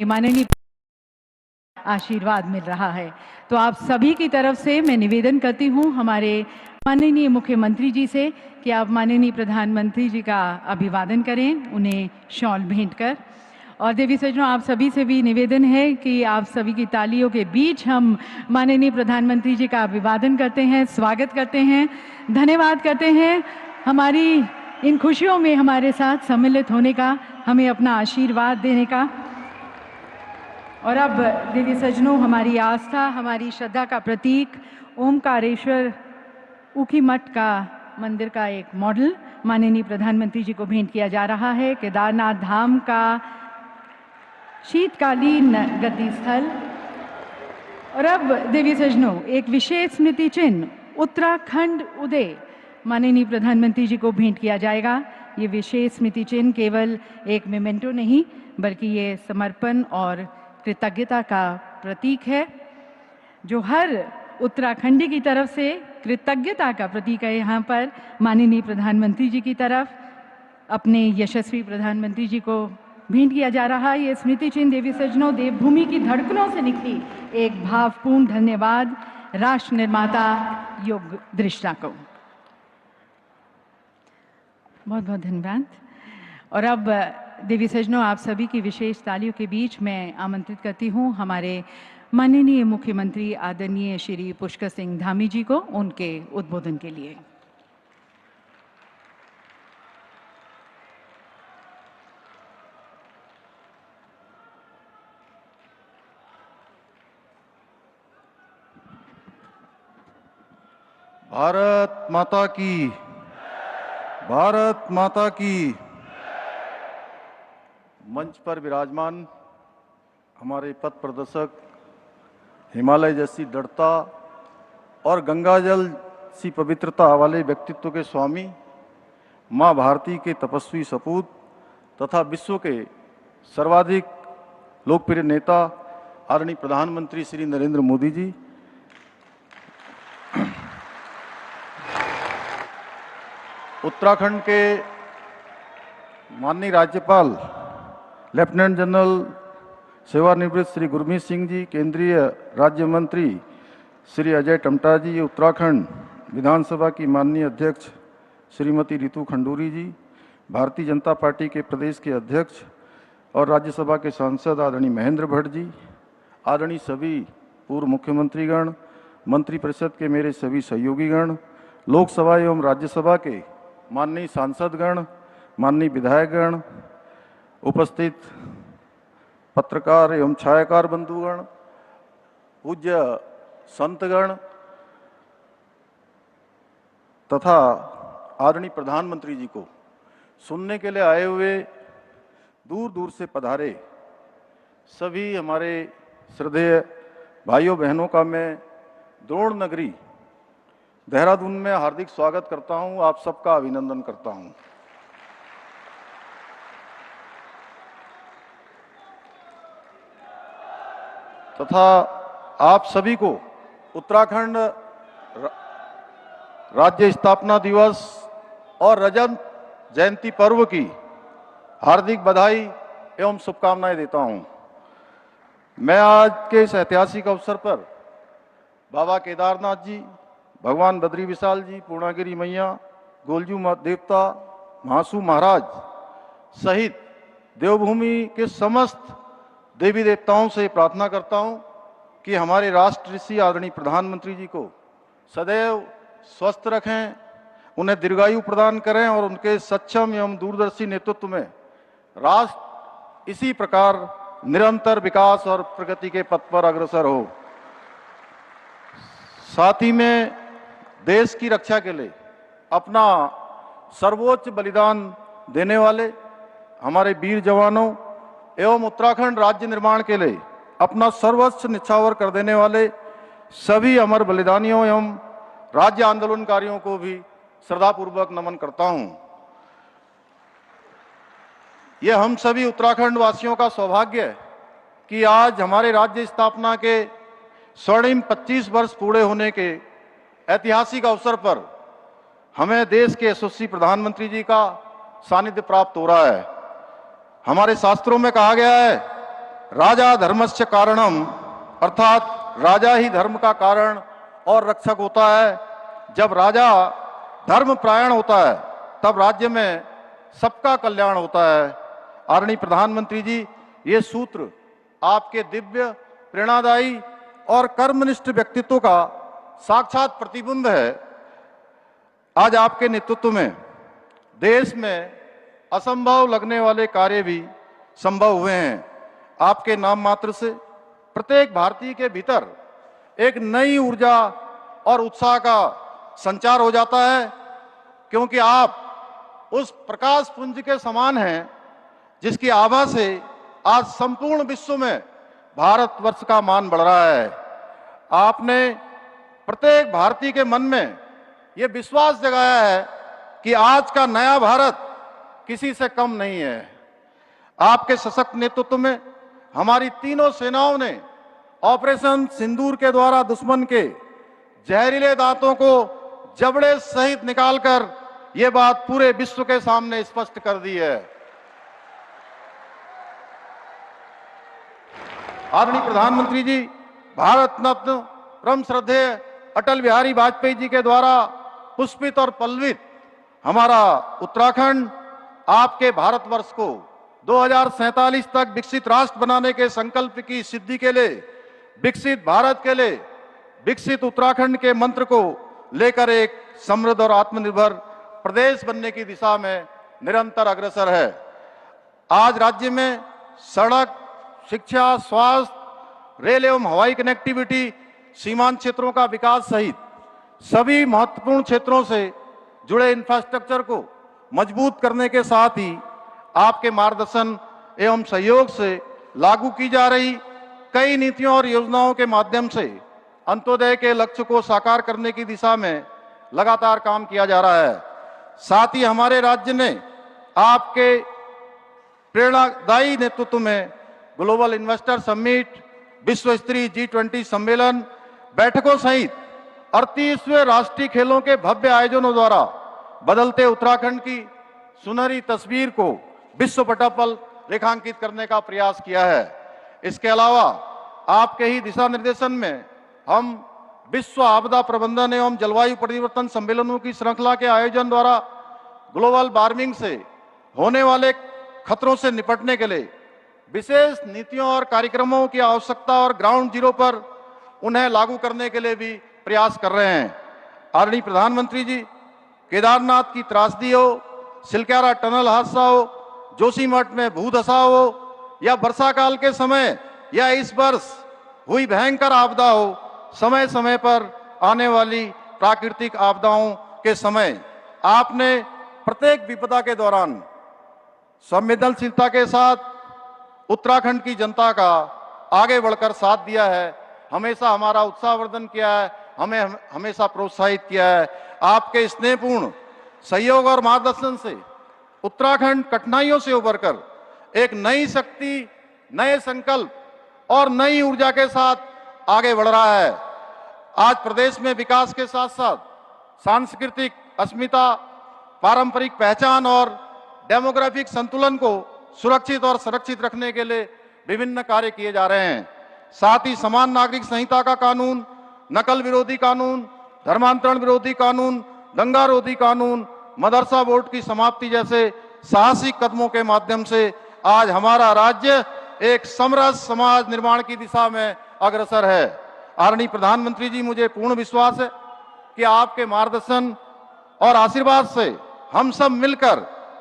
माननीय आशीर्वाद मिल रहा है। तो आप सभी की तरफ से मैं निवेदन करती हूँ हमारे माननीय मुख्यमंत्री जी से कि आप माननीय प्रधानमंत्री जी का अभिवादन करें, उन्हें शॉल भेंट कर। और देवी सज्जनों, आप सभी से भी निवेदन है कि आप सभी की तालियों के बीच हम माननीय प्रधानमंत्री जी का अभिवादन करते हैं, स्वागत करते हैं, धन्यवाद करते हैं हमारी इन खुशियों में हमारे साथ सम्मिलित होने का, हमें अपना आशीर्वाद देने का। और अब देवी सज्जनों, हमारी आस्था, हमारी श्रद्धा का प्रतीक ओमकारेश्वर ऊखी मठ का मंदिर का एक मॉडल माननीय प्रधानमंत्री जी को भेंट किया जा रहा है। केदारनाथ धाम का शीतकालीन गति स्थल। और अब देवी सज्जनों, एक विशेष स्मृति चिन्ह उत्तराखंड उदय माननीय प्रधानमंत्री जी को भेंट किया जाएगा। ये विशेष स्मृति चिन्ह केवल एक मेमेंटो नहीं, बल्कि ये समर्पण और कृतज्ञता का प्रतीक है, जो हर उत्तराखंडी की तरफ से कृतज्ञता का प्रतीक है। यहाँ पर माननीय प्रधानमंत्री जी की तरफ अपने यशस्वी प्रधानमंत्री जी को भेंट किया जा रहा है। ये स्मृति चिन्ह देवी सज्जनों, देवभूमि की धड़कनों से निकली एक भावपूर्ण धन्यवाद राष्ट्र निर्माता योग दृष्टा को। बहुत बहुत धन्यवाद। और अब देवी सज्जनों, आप सभी की विशेष तालियों के बीच मैं आमंत्रित करती हूँ हमारे माननीय मुख्यमंत्री आदरणीय श्री पुष्कर सिंह धामी जी को उनके उद्बोधन के लिए। भारत माता की, भारत माता की। मंच पर विराजमान हमारे पथ प्रदर्शक, हिमालय जैसी दृढ़ता और गंगा जल सी पवित्रता वाले व्यक्तित्व के स्वामी, मां भारती के तपस्वी सपूत तथा विश्व के सर्वाधिक लोकप्रिय नेता आदरणीय प्रधानमंत्री श्री नरेंद्र मोदी जी, उत्तराखंड के माननीय राज्यपाल लेफ्टिनेंट जनरल सेवानिवृत्त श्री गुरमीत सिंह जी, केंद्रीय राज्य मंत्री श्री अजय टमटा जी, उत्तराखंड विधानसभा की माननीय अध्यक्ष श्रीमती रितु खंडूरी जी, भारतीय जनता पार्टी के प्रदेश के अध्यक्ष और राज्यसभा के सांसद आदरणीय महेंद्र भट्ट जी, आदरणीय सभी पूर्व मुख्यमंत्रीगण, मंत्रिपरिषद के मेरे सभी सहयोगीगण, लोकसभा एवं राज्यसभा के माननीय सांसदगण, माननीय विधायकगण, उपस्थित पत्रकार एवं छायाकार बंधुगण, पूज्य संतगण तथा आदरणीय प्रधानमंत्री जी को सुनने के लिए आए हुए दूर दूर से पधारे सभी हमारे श्रद्धेय भाइयों बहनों का मैं द्रोण नगरी देहरादून में हार्दिक स्वागत करता हूं, आप सबका अभिनंदन करता हूं। तथा आप सभी को उत्तराखंड राज्य स्थापना दिवस और रजत जयंती पर्व की हार्दिक बधाई एवं शुभकामनाएं देता हूं। मैं आज के इस ऐतिहासिक अवसर पर बाबा केदारनाथ जी, भगवान बद्री विशाल जी, पूर्णागिरी मैया, गोलजू देवता, महासू महाराज सहित देवभूमि के समस्त देवी देवताओं से प्रार्थना करता हूं कि हमारे राष्ट्र ऋषि आदरणीय प्रधानमंत्री जी को सदैव स्वस्थ रखें, उन्हें दीर्घायु प्रदान करें और उनके सक्षम एवं दूरदर्शी नेतृत्व में राष्ट्र इसी प्रकार निरंतर विकास और प्रगति के पथ पर अग्रसर हो। साथ ही में देश की रक्षा के लिए अपना सर्वोच्च बलिदान देने वाले हमारे वीर जवानों एवं उत्तराखंड राज्य निर्माण के लिए अपना सर्वस्व निछावर कर देने वाले सभी अमर बलिदानियों एवं राज्य आंदोलनकारियों को भी श्रद्धापूर्वक नमन करता हूं। यह हम सभी उत्तराखंड वासियों का सौभाग्य है कि आज हमारे राज्य स्थापना के स्वर्णिम 25 वर्ष पूरे होने के ऐतिहासिक अवसर पर हमें देश के यशस्वी प्रधानमंत्री जी का सानिध्य प्राप्त हो रहा है। हमारे शास्त्रों में कहा गया है, राजा धर्मस्य कारणम, अर्थात राजा ही धर्म का कारण और रक्षक होता है। जब राजा धर्म परायण होता है तब राज्य में सबका कल्याण होता है। आदरणीय प्रधानमंत्री जी, ये सूत्र आपके दिव्य, प्रेरणादायी और कर्मनिष्ठ व्यक्तित्व का साक्षात प्रतिबिंब है। आज आपके नेतृत्व में देश में असंभव लगने वाले कार्य भी संभव हुए हैं। आपके नाम मात्र से प्रत्येक भारतीय के भीतर एक नई ऊर्जा और उत्साह का संचार हो जाता है, क्योंकि आप उस प्रकाश पुंज के समान हैं जिसकी आभा से आज संपूर्ण विश्व में भारतवर्ष का मान बढ़ रहा है। आपने प्रत्येक भारतीय के मन में यह विश्वास जगाया है कि आज का नया भारत किसी से कम नहीं है। आपके सशक्त नेतृत्व में हमारी तीनों सेनाओं ने ऑपरेशन सिंदूर के द्वारा दुश्मन के जहरीले दांतों को जबड़े सहित निकालकर यह बात पूरे विश्व के सामने स्पष्ट कर दी है। आदरणीय प्रधानमंत्री जी, भारत रत्न परम श्रद्धेय अटल बिहारी वाजपेयी जी के द्वारा पुष्पित और पल्लवित हमारा उत्तराखंड आपके भारतवर्ष को 2047 तक विकसित राष्ट्र बनाने के संकल्प की सिद्धि के लिए, विकसित भारत के लिए, विकसित उत्तराखंड के मंत्र को लेकर एक समृद्ध और आत्मनिर्भर प्रदेश बनने की दिशा में निरंतर अग्रसर है। आज राज्य में सड़क, शिक्षा, स्वास्थ्य, रेल एवं हवाई कनेक्टिविटी, सीमांत क्षेत्रों का विकास सहित सभी महत्वपूर्ण क्षेत्रों से जुड़े इंफ्रास्ट्रक्चर को मजबूत करने के साथ ही आपके मार्गदर्शन एवं सहयोग से लागू की जा रही कई नीतियों और योजनाओं के माध्यम से अंत्योदय के लक्ष्य को साकार करने की दिशा में लगातार काम किया जा रहा है। साथ ही हमारे राज्य ने आपके प्रेरणादायी नेतृत्व में ग्लोबल इन्वेस्टर समिट, विश्व स्तरीय G20 सम्मेलन, बैठकों सहित 38वें राष्ट्रीय खेलों के भव्य आयोजनों द्वारा बदलते उत्तराखंड की सुनहरी तस्वीर को विश्व पटल पर रेखांकित करने का प्रयास किया है। इसके अलावा आपके ही दिशा निर्देशन में हम विश्व आपदा प्रबंधन एवं जलवायु परिवर्तन सम्मेलनों की श्रृंखला के आयोजन द्वारा ग्लोबल वार्मिंग से होने वाले खतरों से निपटने के लिए विशेष नीतियों और कार्यक्रमों की आवश्यकता और ग्राउंड जीरो पर उन्हें लागू करने के लिए भी प्रयास कर रहे हैं। आदरणीय प्रधानमंत्री जी, केदारनाथ की त्रासदी हो, सिलक्यारा टनल हादसा हो, जोशीमठ में भूधसा हो या वर्षा काल के समय या इस वर्ष हुई भयंकर आपदा हो, समय समय पर आने वाली प्राकृतिक आपदाओं के समय आपने प्रत्येक विपदा के दौरान संवेदनशीलता के साथ उत्तराखंड की जनता का आगे बढ़कर साथ दिया है, हमेशा हमारा उत्साहवर्धन किया है, हमें हमेशा प्रोत्साहित किया है। आपके स्नेहपूर्ण सहयोग और मार्गदर्शन से उत्तराखंड कठिनाइयों से उबरकर एक नई शक्ति, नए संकल्प और नई ऊर्जा के साथ आगे बढ़ रहा है। आज प्रदेश में विकास के साथ साथ सांस्कृतिक अस्मिता, पारंपरिक पहचान और डेमोग्राफिक संतुलन को सुरक्षित और संरक्षित रखने के लिए विभिन्न कार्य किए जा रहे हैं। साथ ही समान नागरिक संहिता का कानून, नकल विरोधी कानून, धर्मांतरण विरोधी कानून, दंगा रोधी कानून, मदरसा बोर्ड की समाप्ति जैसे साहसिक कदमों के माध्यम से आज हमारा राज्य एक समरस समाज निर्माण की दिशा में अग्रसर है। आदरणीय प्रधानमंत्री जी, मुझे पूर्ण विश्वास है कि आपके मार्गदर्शन और आशीर्वाद से हम सब मिलकर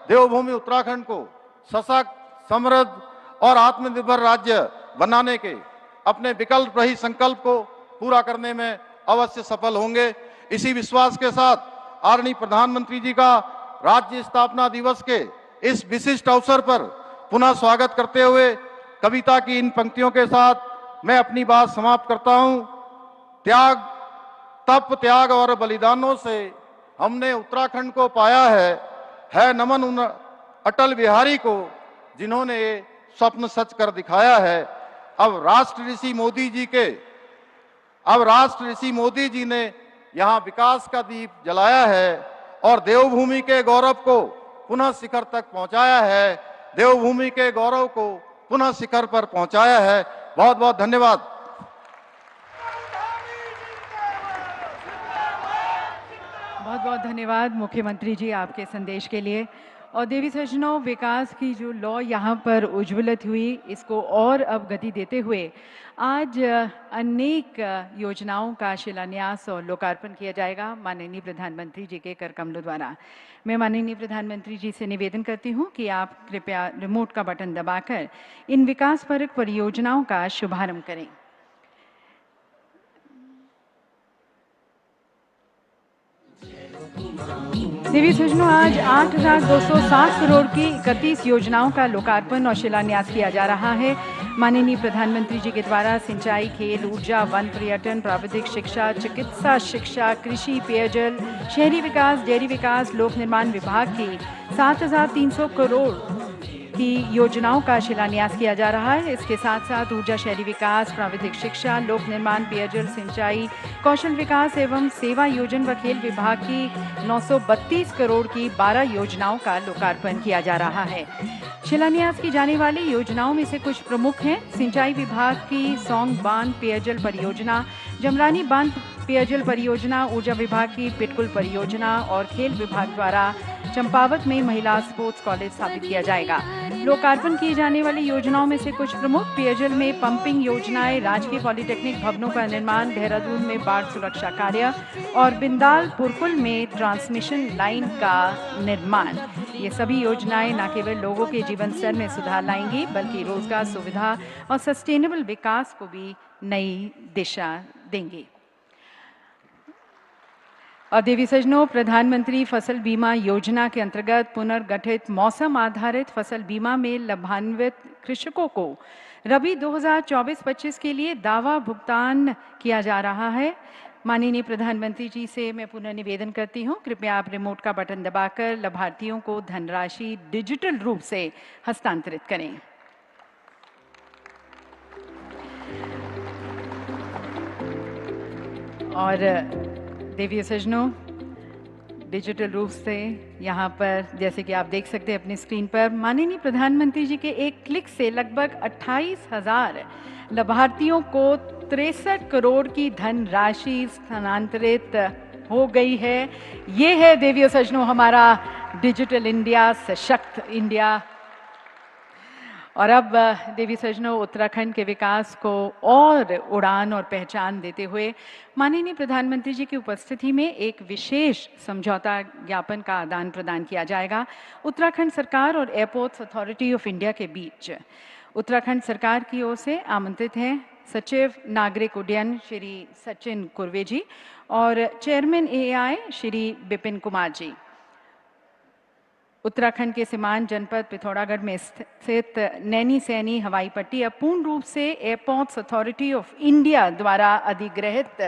देवभूमि उत्तराखंड को सशक्त, समृद्ध और आत्मनिर्भर राज्य बनाने के अपने विकल्प रही संकल्प को पूरा करने में अवश्य सफल होंगे। इसी विश्वास के साथ आदरणीय प्रधानमंत्री जी का राज्य स्थापना दिवस के इस विशिष्ट अवसर पर पुनः स्वागत करते हुए कविता की इन पंक्तियों के साथ मैं अपनी बात समाप्त करता हूं। त्याग, तप, त्याग और बलिदानों से हमने उत्तराखंड को पाया है नमन उन अटल बिहारी को जिन्होंने ये स्वप्न सच कर दिखाया है। अब राष्ट्र ऋषि मोदी जी ने यहाँ विकास का दीप जलाया है और देवभूमि के गौरव को पुनः शिखर तक पहुंचाया है। देवभूमि के गौरव को पुनः शिखर पर पहुंचाया है। बहुत बहुत धन्यवाद। बहुत बहुत धन्यवाद मुख्यमंत्री जी आपके संदेश के लिए। और देवी सज्जनों, विकास की जो लौ यहाँ पर उज्ज्वलित हुई, इसको और अब गति देते हुए आज अनेक योजनाओं का शिलान्यास और लोकार्पण किया जाएगा माननीय प्रधानमंत्री जी के कर कमलों द्वारा। मैं माननीय प्रधानमंत्री जी से निवेदन करती हूँ कि आप कृपया रिमोट का बटन दबाकर इन विकासपरक परियोजनाओं का शुभारंभ करें। देवी सज्जनों, आज 8,207 करोड़ की 31 योजनाओं का लोकार्पण और शिलान्यास किया जा रहा है। माननीय प्रधानमंत्री जी के द्वारा सिंचाई, खेल, ऊर्जा, वन, पर्यटन, प्राविधिक शिक्षा, चिकित्सा शिक्षा, कृषि, पेयजल, शहरी विकास, डेयरी विकास, लोक निर्माण विभाग की 7,300 करोड़ की योजनाओं का शिलान्यास किया जा रहा है। इसके साथ साथ ऊर्जा, शहरी विकास, प्राविधिक शिक्षा, लोक निर्माण, पेयजल, सिंचाई, कौशल विकास एवं सेवा योजन व खेल विभाग की 932 करोड़ की 12 योजनाओं का लोकार्पण किया जा रहा है। शिलान्यास की जाने वाली योजनाओं में से कुछ प्रमुख हैं। सिंचाई विभाग की सौंग बांध पेयजल परियोजना, जमरानी बांध पेयजल परियोजना, ऊर्जा विभाग की पिटकुल परियोजना और खेल विभाग द्वारा चंपावत में महिला स्पोर्ट्स कॉलेज स्थापित किया जाएगा। लोकार्पण की जाने वाली योजनाओं में से कुछ प्रमुख: पेयजल में पंपिंग योजनाएं, राजकीय पॉलिटेक्निक भवनों का निर्माण, देहरादून में बाढ़ सुरक्षा कार्य और बिंदाल पुरकुल में ट्रांसमिशन लाइन का निर्माण। ये सभी योजनाएं न केवल लोगों के जीवन स्तर में सुधार लाएंगी बल्कि रोजगार, सुविधा और सस्टेनेबल विकास को भी नई दिशा देंगी। और देवी सज्जनों, प्रधानमंत्री फसल बीमा योजना के अंतर्गत पुनर्गठित मौसम आधारित फसल बीमा में लाभान्वित कृषकों को रबी 2024-25 के लिए दावा भुगतान किया जा रहा है। माननीय प्रधानमंत्री जी से मैं पुनः निवेदन करती हूँ, कृपया आप रिमोट का बटन दबाकर लाभार्थियों को धनराशि डिजिटल रूप से हस्तांतरित करें। और देवी सज्जनों, डिजिटल रूप से यहाँ पर जैसे कि आप देख सकते हैं अपनी स्क्रीन पर, माननीय प्रधानमंत्री जी के एक क्लिक से लगभग 28,000 लाभार्थियों को 63 करोड़ की धनराशि स्थानांतरित हो गई है। ये है देवी सज्जनों हमारा डिजिटल इंडिया, सशक्त इंडिया। और अब देवी सज्जनों, उत्तराखंड के विकास को और उड़ान और पहचान देते हुए माननीय प्रधानमंत्री जी की उपस्थिति में एक विशेष समझौता ज्ञापन का आदान प्रदान किया जाएगा उत्तराखंड सरकार और एयरपोर्ट्स अथॉरिटी ऑफ इंडिया के बीच। उत्तराखंड सरकार की ओर से आमंत्रित हैं सचिव नागरिक उड्डयन श्री सचिन कुर्वे जी और चेयरमैन एआई श्री विपिन कुमार जी। उत्तराखंड के सीमांत जनपद पिथौरागढ़ में स्थित नैनी सैनी हवाई पट्टी अब पूर्ण रूप से एयरपोर्ट्स अथॉरिटी ऑफ इंडिया द्वारा अधिग्रहित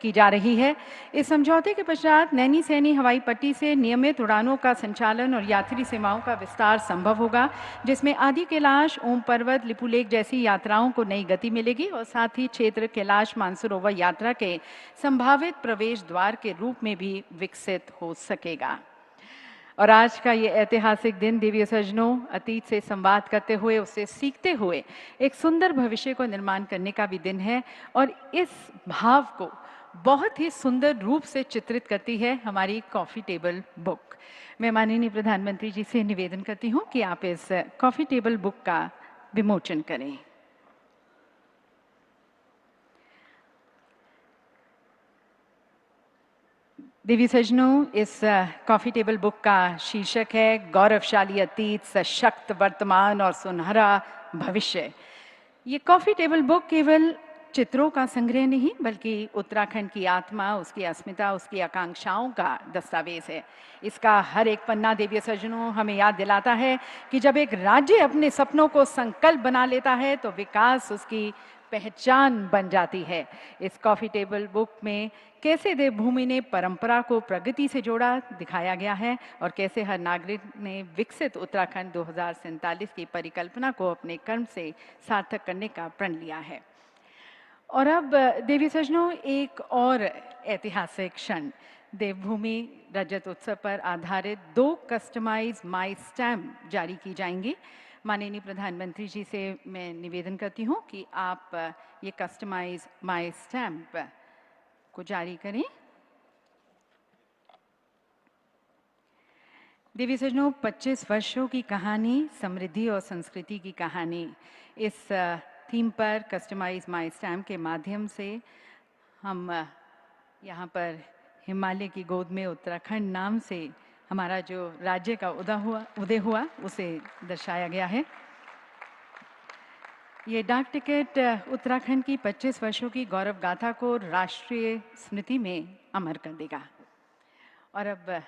की जा रही है। इस समझौते के पश्चात नैनी सैनी हवाई पट्टी से नियमित उड़ानों का संचालन और यात्री सेवाओं का विस्तार संभव होगा, जिसमें आदि कैलाश, ओम पर्वत, लिपुलेख जैसी यात्राओं को नई गति मिलेगी और साथ ही क्षेत्र कैलाश मानसरोवर यात्रा के संभावित प्रवेश द्वार के रूप में भी विकसित हो सकेगा। और आज का ये ऐतिहासिक दिन देवी सज्जनों, अतीत से संवाद करते हुए, उससे सीखते हुए एक सुंदर भविष्य को निर्माण करने का भी दिन है। और इस भाव को बहुत ही सुंदर रूप से चित्रित करती है हमारी कॉफ़ी टेबल बुक। मैं माननीय प्रधानमंत्री जी से निवेदन करती हूँ कि आप इस कॉफ़ी टेबल बुक का विमोचन करें। देवी सज्जनों, इस कॉफ़ी टेबल बुक का शीर्षक है गौरवशाली अतीत, सशक्त वर्तमान और सुनहरा भविष्य। ये कॉफ़ी टेबल बुक केवल चित्रों का संग्रह नहीं बल्कि उत्तराखंड की आत्मा, उसकी अस्मिता, उसकी आकांक्षाओं का दस्तावेज है। इसका हर एक पन्ना देवी सज्जनों हमें याद दिलाता है कि जब एक राज्य अपने सपनों को संकल्प बना लेता है तो विकास उसकी पहचान बन जाती है। इस कॉफ़ी टेबल बुक में कैसे देवभूमि ने परंपरा को प्रगति से जोड़ा दिखाया गया है और कैसे हर नागरिक ने विकसित उत्तराखंड 2047 की परिकल्पना को अपने कर्म से सार्थक करने का प्रण लिया है। और अब देवी सज्जनों, एक और ऐतिहासिक क्षण, देवभूमि रजत उत्सव पर आधारित 2 कस्टमाइज माई स्टैम्प जारी की जाएंगी। माननीय प्रधानमंत्री जी से मैं निवेदन करती हूँ कि आप ये कस्टमाइज माई स्टैम्प को जारी करें। देवी सज्जनों, 25 वर्षों की कहानी, समृद्धि और संस्कृति की कहानी, इस थीम पर कस्टमाइज माई स्टैम्प के माध्यम से हम यहाँ पर हिमालय की गोद में उत्तराखंड नाम से हमारा जो राज्य का उदय हुआ उसे दर्शाया गया है। ये डाक टिकट उत्तराखंड की 25 वर्षों की गौरव गाथा को राष्ट्रीय स्मृति में अमर कर देगा। और अब